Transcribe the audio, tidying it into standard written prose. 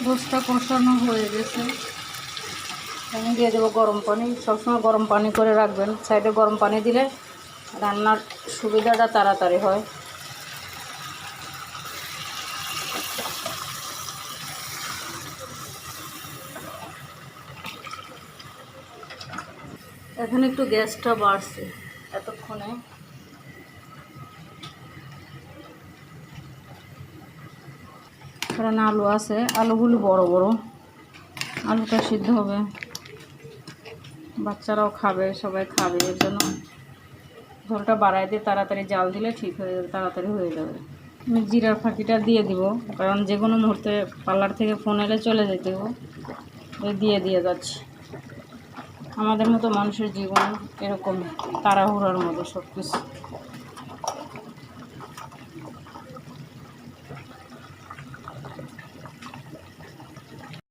গোশটা কষানো হয়ে গেছে, আমি দিয়ে দেবো গরম পানি। সবসময় গরম পানি করে রাখবেন, সাইডে গরম পানি দিলে রান্নার সুবিধাটা তাড়াতাড়ি হয়। এখন একটু গ্যাসটা বাড়ছে এতক্ষণে। এখানে আলু আছে, আলুগুলো বড় বড়, আলুটা সিদ্ধ হবে, বাচ্চারাও খাবে, সবাই খাবে, এর জন্য ঝোলটা বাড়াই দিয়ে তাড়াতাড়ি জাল দিলে ঠিক হয়ে যাবে, তাড়াতাড়ি হয়ে যাবে। আমি জিরার ফাঁকিটা দিয়ে দিব, কারণ যে কোনো মুহূর্তে পার্লার থেকে ফোন এলে চলে যেতে হবে, দিয়ে যাচ্ছি। আমাদের মতো মানুষের জীবন এরকম তাড়াহুড়োর মতো সব কিছু।